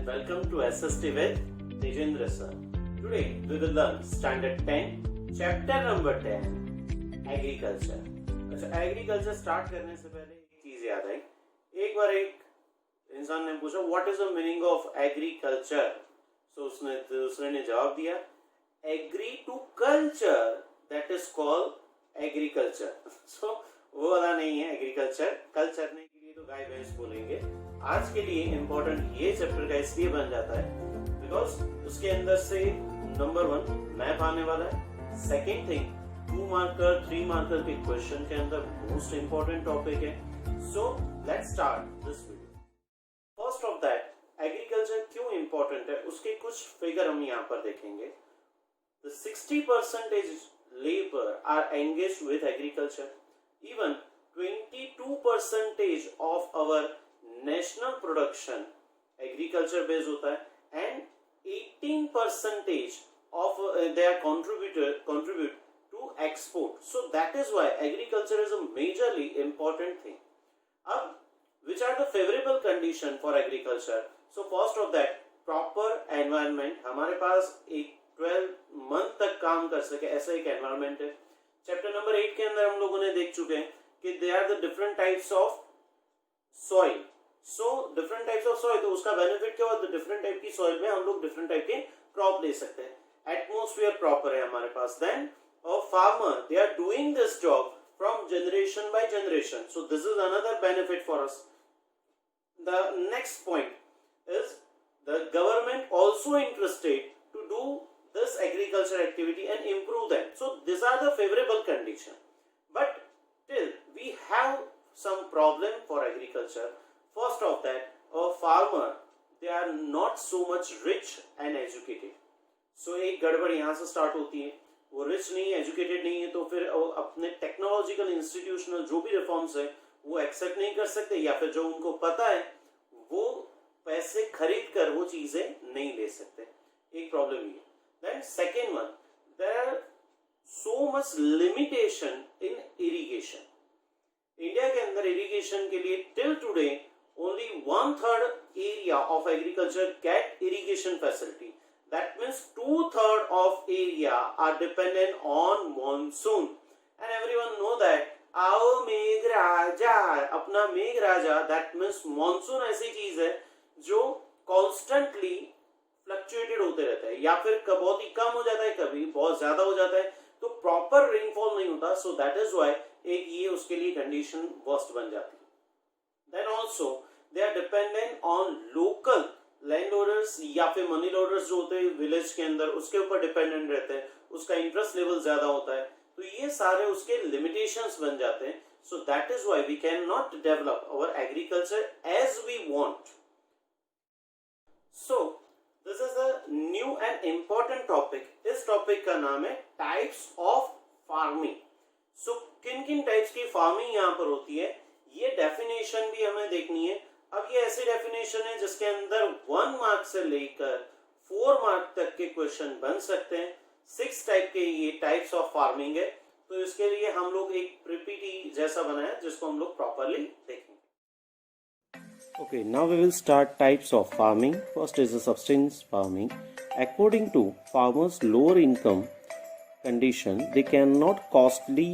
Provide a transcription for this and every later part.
and welcome to SST with Tejendra sir. Today we will learn Standard 10, Chapter number 10, Agriculture. अच्छा, agriculture start करने से पहले एक चीज याद आई. एक बार एक इंसान ने पूछा what is the meaning of agriculture. So उसने दूसरे ने जवाब दिया agri to culture that is called agriculture. So वो वाला नहीं है एग्रीकल्चर. कल चरने के लिए तो गाय भैंस बोलेंगे. आज के लिए इम्पोर्टेंट ये चैप्टर का इसलिए बन जाता है बिकॉज उसके अंदर से नंबर 1 मैप आने वाला है. सेकेंड थिंग 2 मार्कर 3 मार्कर के क्वेश्चन के अंदर मोस्ट इम्पोर्टेंट टॉपिक है. So let's start this video. First of that agriculture क्यों इम्पोर्टेंट है उसके कुछ फिगर हम यहाँ पर देखेंगे. The 60% labor are engaged with agriculture. Even 22% of our national production agriculture based होता है and 18% of they are contribute to export. So that is why agriculture is a majorly important thing. अब which are the favorable condition for agriculture? So first of that proper environment. हमारे पास एक 12 month तक काम कर सके ऐसा एक environment है. चैप्टर नंबर 8 के अंदर हम लोगों ने देख चुके हैं कि they are the different types of soil. So different types of soil, तो उसका बेनिफिट क्या होता है. डिफरेंट टाइप की सॉइल में हम लोग डिफरेंट टाइप के क्रॉप ले सकते हैं. एटमोस्फियर प्रॉपर है हमारे पास. Then a farmer they are doing this job from generation by generation. So this is another benefit for us. The next point is the government also interested to do this agriculture activity and improve them. So these are the favorable condition. But still we have some problem for agriculture. First of that, a farmer they are not so much rich and educated. So एक गड़बड़ यहाँ से start होती है. वो rich नहीं है, educated नहीं है, तो फिर अपने टेक्नोलॉजिकल इंस्टीट्यूशनल जो भी रिफॉर्म्स है वो एक्सेप्ट नहीं कर सकते, या फिर जो उनको पता है वो पैसे खरीद कर वो चीजें नहीं ले सकते. एक प्रॉब्लम ये. Then second one, there are so much limitation in irrigation. India के अंदर irrigation के लिए till today only 1/3 area of agriculture get irrigation facility. That means 2/3 of area are dependent on monsoon. And everyone know that आओ मेघ राजा, अपना मेघ राजा, that means monsoon ऐसी चीज है जो constantly फ्लक्चुएटेड होते रहता है, या फिर बहुत ही कम हो जाता है, कभी बहुत ज्यादा हो जाता है, तो प्रॉपर रेनफॉल नहीं होता. सो दैट इज व्हाई एक ये उसके लिए कंडीशन वर्स्ट बन जाती है. Then also they are dependent on local land owners या फिर मनी लॉर्डर्स जो होते हैं विलेज के अंदर, उसके ऊपर डिपेंडेंट रहते हैं. उसका इंटरेस्ट लेवल ज्यादा होता है, तो ये सारे उसके लिमिटेशंस बन जाते हैं. So that is why we can not develop our agriculture as we want. So this is a new and important topic. इस टॉपिक का नाम है टाइप्स ऑफ फार्मिंग. सो किन किन टाइप्स की फार्मिंग यहाँ पर होती है ये डेफिनेशन भी हमें देखनी है. अब ये ऐसी डेफिनेशन है जिसके अंदर 1 मार्क से लेकर 4 मार्क तक के क्वेश्चन बन सकते हैं. 6 टाइप के ये टाइप्स ऑफ फार्मिंग है. तो इसके लिए हम लोग एक पीपीटी जैसा बनाया जिसको हम लोग प्रॉपरली देखेंगे. Okay, now we will start types of farming. First is the subsistence farming. According to farmers' lower income condition, they cannot costly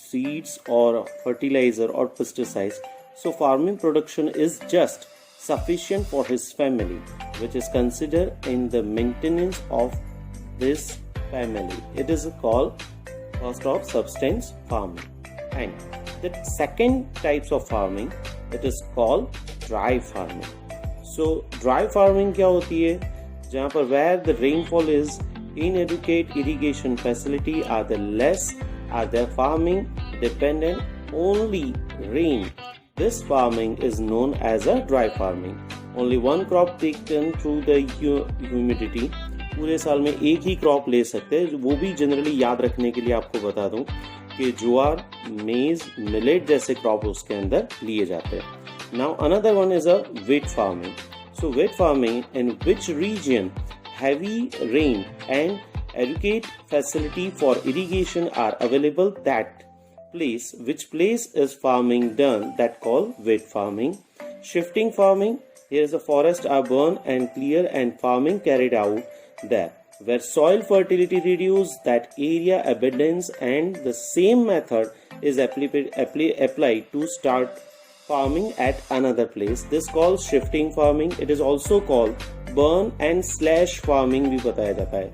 seeds or fertilizer or pesticides. So farming production is just sufficient for his family, which is considered in the maintenance of this family. It is called first of subsistence farming. And the second types of farming, it is called dry farming. So dry farming क्या होती है, जहाँ पर where the rainfall is inadequate, irrigation facility are the less, are the farming dependent only rain. This farming is known as a dry farming. Only one crop taken through the humidity. पूरे साल में एक ही crop ले सकते हैं. वो भी generally याद रखने के लिए आपको बता दूं कि ज्वार, मेज, मिलेट जैसे क्रॉप उसके अंदर लिए जाते हैं. Now another one is a wet farming. So wet farming, in which region heavy rain and adequate facility for irrigation are available, that which place is farming done, that called wet farming. Shifting farming, Here is a forest are burned and clear and farming carried out there. Where soil fertility reduced, that area abundance, and the same method is applied to start farming at another place. This called shifting farming. It is also called burn and slash farming भी बताया जाता है.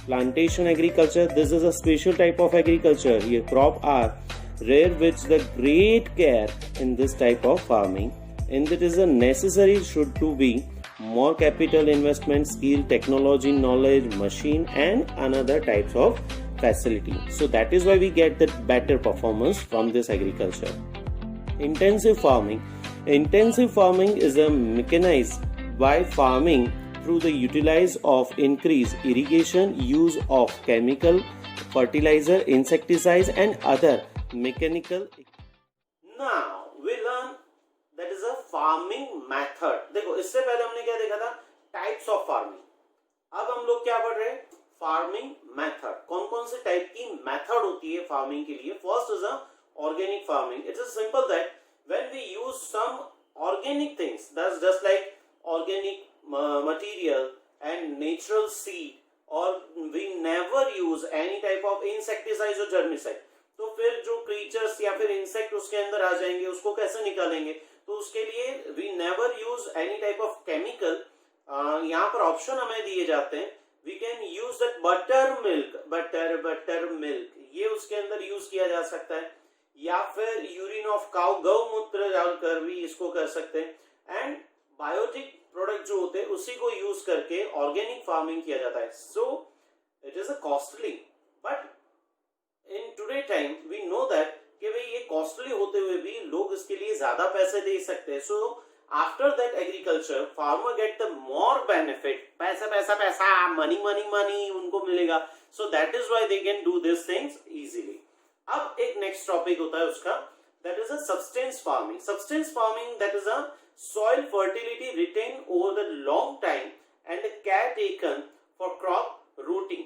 Plantation agriculture. This is a special type of agriculture. Here crop are rare with the great care in this type of farming, and it is a necessary should to be more capital investment, skill, technology, knowledge, machine, and another types of facility. So that is why we get the better performance from this agriculture. Intensive farming. Intensive farming is a mechanized by farming through the utilize of increased irrigation, use of chemical, fertilizer, insecticides, and other mechanical. Now we learn that is a farming method. देखो इससे पहले हमने क्या देखा था, types of farming. अब हम लोग क्या पढ़ रहे हैं, फार्मिंग मेथड. कौन कौन से टाइप की मेथड होती है फार्मिंग के लिए. First is a organic farming. It is simple that when we use some organic things, that's just like organic material and natural seed, or we never use any type of insecticides or germicide, तो फिर जो creatures या फिर insect उसके अंदर आ जाएंगे, उसको कैसे निकालेंगे. तो उसके लिए we never use any type of chemical. यहाँ पर ऑप्शन हमें दिए जाते हैं. We can use that butter milk, ये उसके अंदर यूज किया जा सकता है, या फिर यूरिन ऑफ काउ, गौमूत्र डालकर भी इसको कर सकते हैं. एंड बायोटिक प्रोडक्ट जो होते हैं उसी को यूज करके ऑर्गेनिक फार्मिंग किया जाता है. So it is a costly, but in today time we know that कि भाई ये कॉस्टली होते हुए भी लोग इसके लिए ज्यादा पैसे दे सकते हैं. So after that agriculture farmer get the more benefit. पैसा पैसा पैसा, मनी मनी मनी उनको मिलेगा. So that is why they can do this things easily. अब एक नेक्स्ट टॉपिक होता है उसका, that is a substance farming. Substance farming that is a soil fertility retain over the long time and care taken for crop rooting.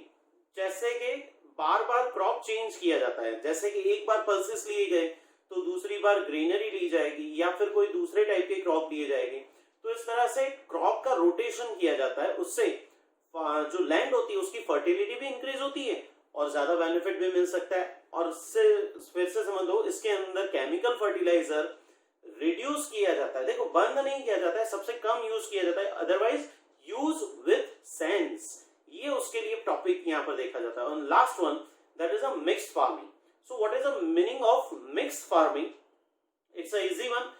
जैसे कि बार बार crop change किया जाता है, जैसे कि एक बार पल्सेस लिए गए तो दूसरी बार ग्रीनरी ली जाएगी या फिर कोई दूसरे टाइप के क्रॉप लिए जाएंगे. तो इस तरह से क्रॉप का रोटेशन किया जाता है. उससे जो लैंड होती है उसकी फर्टिलिटी भी इंक्रीज होती है और ज्यादा बेनिफिट भी मिल सकता है. और इससे फिर से समझ लो, इसके अंदर केमिकल फर्टिलाइजर रिड्यूस किया जाता है. देखो बंद नहीं किया जाता है, सबसे कम यूज किया जाता है. अदरवाइज यूज विथ सेंस, ये उसके लिए टॉपिक यहाँ पर देखा जाता है. और last one that is a mixed farming. So what is the meaning of mixed farming? It's a easy one.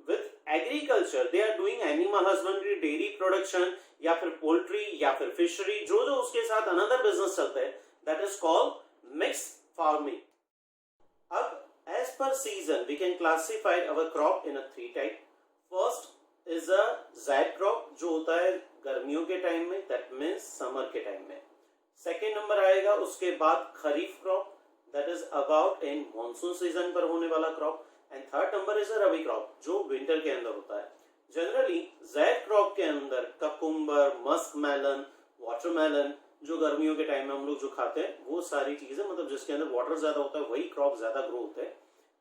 With agriculture they are doing animal husbandry, dairy production, या फिर पोल्ट्री, या फिर फिशरी, जो जो उसके साथ अनदर बिजनेस चलता है, that is called mixed farming. अब as per season we can classify our crop in a 3 type. First is a zaid crop, जो होता है गर्मियों के टाइम में, that means समर के टाइम में. सेकेंड नंबर आएगा उसके बाद kharif crop, that is about in monsoon season पर होने वाला crop. And third number is a rabi crop, जो विंटर के अंदर होता है. जनरली zaid क्रॉप के अंदर ककुम्बर, मस्क मेलन, वाटरमेलन, जो गर्मियों के टाइम में हम लोग जो खाते हैं वो सारी चीजें, मतलब जिसके अंदर वाटर ज्यादा होता है वही क्रॉप ज्यादा ग्रो होते हैं.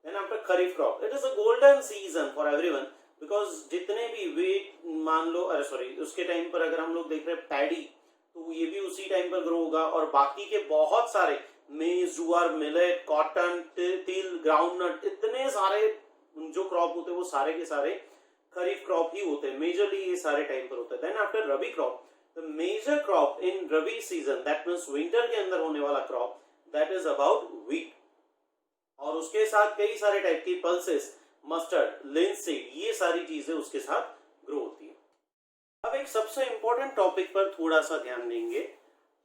Then after kharif crop, it is a golden season for everyone, because जितने भी वेट मान लो, अरे सॉरी, उसके टाइम पर अगर हम लोग देख रहे हैं पैडी, तो ये भी उसी टाइम पर ग्रो होगा. और बाकी के बहुत सारे मेज, जुआर, मिलेट, कॉटन, तिल, ग्राउंडनट, इतने सारे जो क्रॉप होते हैं वो सारे के सारे खरीफ क्रॉप ही होते हैं. मेजरली ये सारे टाइम पर होते हैं. Then after rabi crop, the major crop in rabi season, that means winter के अंदर होने वाला crop, that is about wheat. और उसके साथ कई सारे टाइप की पल्सेस, मस्टर्ड, लिंसीड, ये सारी चीजें उसके साथ ग्रो होती है. अब एक सबसे इंपॉर्टेंट टॉपिक पर थोड़ा सा ध्यान देंगे.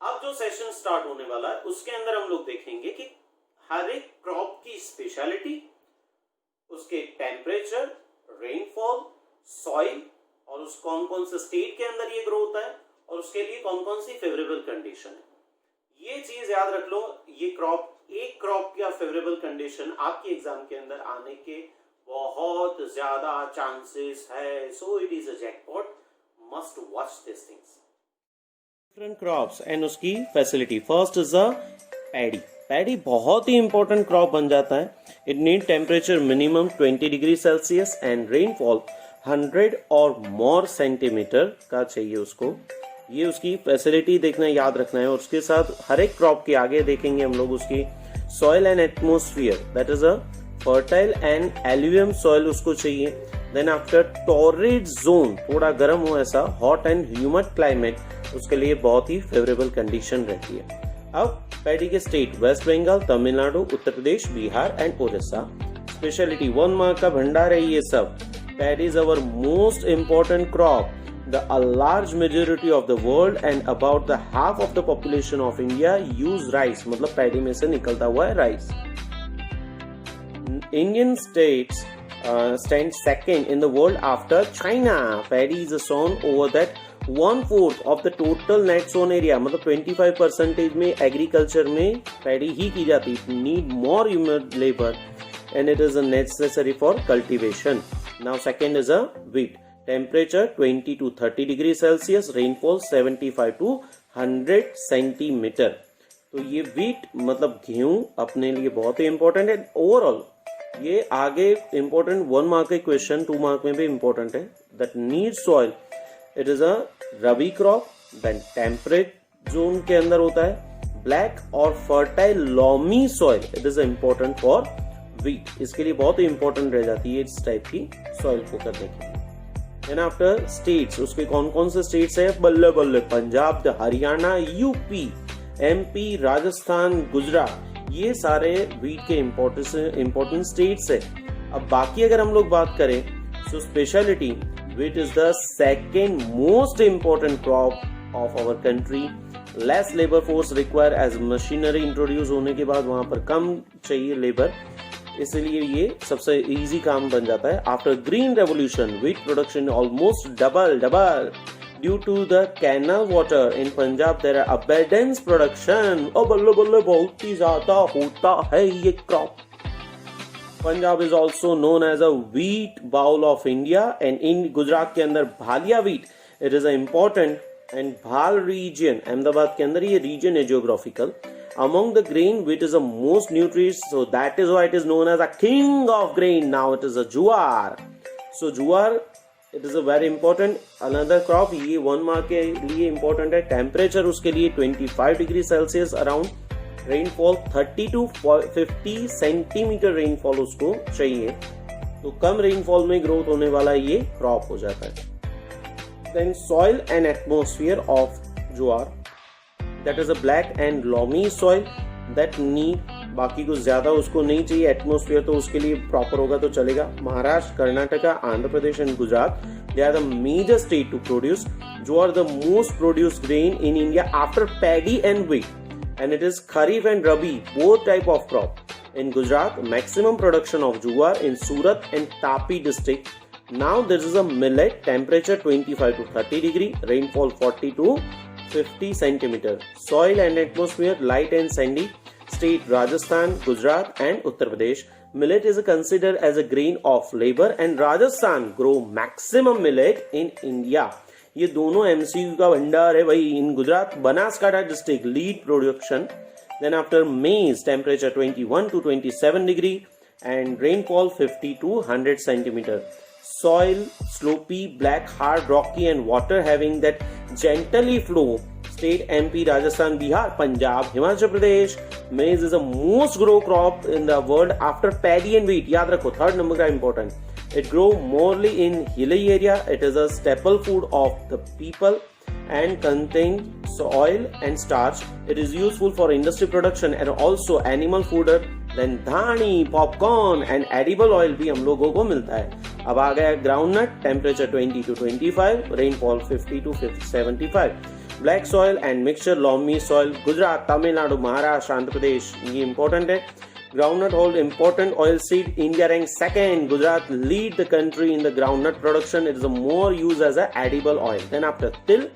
अब जो सेशन स्टार्ट होने वाला है उसके अंदर हम लोग देखेंगे कि हर एक क्रॉप की स्पेशलिटी, उसके टेम्परेचर, रेनफॉल, सॉइल, और उस कौन कौन से स्टेट के अंदर ये ग्रो होता है, और उसके लिए कौन कौन सी फेवरेबल कंडीशन है. ये चीज याद रख लो. ये क्रॉप, एक क्रॉप का फेवरेबल कंडीशन आपके एग्जाम के अंदर आने के बहुत ज्यादा चांसेस है. So it is a jackpot, must watch this things. Different crops and उसकी facility. First is a paddy. Paddy बहुत ही इंपॉर्टेंट क्रॉप बन जाता है. It need temperature minimum 20 degree Celsius and rainfall 100 और मोर सेंटीमीटर का चाहिए उसको। ये उसकी फैसिलिटी देखना, याद रखना है। और उसके साथ हर एक क्रॉप के आगे देखेंगे हम लोग उसकी soil and atmosphere, that is a fertile and alluvium soil उसको चाहिए। देन आफ्टर टॉर्रिड जोन, थोड़ा गर्म हो ऐसा, हॉट एंड ह्यूमिड क्लाइमेट, उसके लिए बहुत ही फेवरेबल कंडीशन रहती है। अब पैडी के state West Bengal, Tamil Nadu, Uttar Pradesh, Bihar and Orissa. Speciality 1 mark का भंडार है ये सब। Paddy is our most important crop. A large majority of the world and about the half of the population of India use rice, मतलब पैडी में से निकलता हुआ है rice. Indian states stand second in the world after China. Paddy is sown over that 1/4 of the total net sown area, मतलब 25% में agriculture में paddy ही की जाती है। Need more human labor and it is necessary for cultivation. Now second is a wheat. Temperature 20 to 30 degree Celsius, rainfall 75 to 100 centimetre. तो ये wheat मतलब गेहूं अपने लिए बहुत ही इंपॉर्टेंट है। ओवरऑल ये आगे इंपॉर्टेंट 1 मार्क के क्वेश्चन 2 मार्क में भी इंपॉर्टेंट है। That need soil, it is a rabi crop, then temperate zone के अंदर होता है। ब्लैक और fertile loamy soil, it is important for wheat. इसके लिए बहुत ही इंपॉर्टेंट रह जाती है इस टाइप की सॉइल को करने के लिए। देन आफ्टर स्टेट्स, उसके कौन कौन से स्टेट्स है? बल्ले बल्ले, पंजाब, हरियाणा, यूपी, एमपी, राजस्थान, गुजरात, ये सारे वीट के इंपॉर्टेंट स्टेट्स है। अब बाकी अगर हम लोग बात करें, so speciality wheat is the second most important crop of our country. Less labour force require as machinery introduce होने के बाद वहां पर कम चाहिए लेबर, इसलिए ये सबसे इजी काम बन जाता है। After green revolution wheat production almost double due to the canal water in Punjab there are abundance production. ओ बल्ले बल्ले बहुत ही ज्यादा होता है ये crop. Punjab is also known as a wheat bowl of India and in Gujarat के अंदर Bhalia wheat, it is a important and Bhal region, Ahmedabad के अंदर ये रीजन है geographical. Among the grain, wheat is the most nutritious, so that is why it is known as a king of grain. Now it is a jowar. So jowar, it is a very important another crop. ये 1 mark के लिए important है। Temperature उसके लिए 25 degree Celsius around, rainfall 30 to 50 centimetre rainfall उसको चाहिए। तो कम rainfall में ग्रोथ होने वाला ये क्रॉप हो जाता है। Then soil and atmosphere of jowar, that is a black and loamy soil that need, बाकी कुछ ज्यादा उसको नहीं चाहिए। एटमोस्फियर तो उसके लिए प्रॉपर होगा तो चलेगा। Maharashtra, Karnataka, Andhra Pradesh and Gujarat, they are the major state to produce. Jowar the most produced grain in India after paddy and wheat, and it is kharif and rabi both type of crop. In Gujarat, maximum production of jowar in Surat and Tapi district. Now there is a millet, temperature 25 to 30 degree, rainfall 40 to 50 centimeter. Soil and atmosphere light and sandy. State Rajasthan, Gujarat and Uttar Pradesh. Millet is considered as a grain of labor and Rajasthan grow maximum millet in India. ये दोनों MCQ का भंडार है भाई। In Gujarat, Banaskantha district lead production. Then after maize, temperature 21 to 27 degree and rainfall 50 to 100 centimeter. Soil slopy, black, hard, rocky and water having that gently flow. State MP, Rajasthan, Bihar, Punjab, Himachal Pradesh. Maize is the most grow crop in the world after paddy and wheat. याद रखो, third number का important. It grow morely in hilly area. It is a staple food of the people and contains oil and starch. It is useful for industry production and also animal fodder. Then Dhani, popcorn and edible oil भी हम लोगों को मिलता है। अब आ गया groundnut, temperature 20 to 25, rainfall 50 to 75। Black soil and mixture loamy soil, Gujarat, Tamil Nadu, Maharashtra, Andhra Pradesh, ये इंपॉर्टेंट है। Groundnut hold important oil seed, India rank second, Gujarat lead the country in the groundnut production, it is more use as a edible oil. Then after til,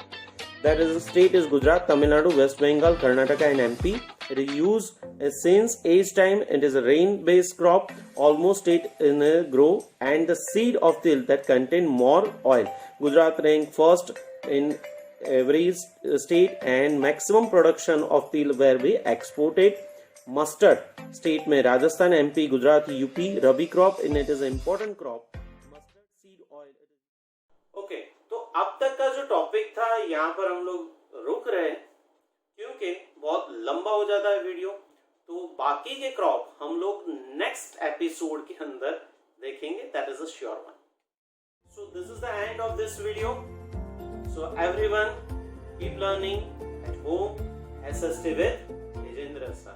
that is the state is Gujarat, Tamil Nadu, West Bengal, Karnataka and MP. It is used since age time. It is a rain based crop, almost state in a grow, and the seed of til that contain more oil. Gujarat rank first in every state and maximum production of til where we exported. Mustard state में Rajasthan, MP, Gujarat, UP, rabi crop and it is an important crop. Mustard seed oil. यहाँ पर हम लोग रुक रहे हैं क्योंकि बहुत लंबा हो जाता है वीडियो। तो बाकी के क्रॉप हम लोग नेक्स्ट एपिसोड के अंदर देखेंगे, that is a sure one. So this is the end of this video. So everyone keep learning at home, SST with Vijendra sir.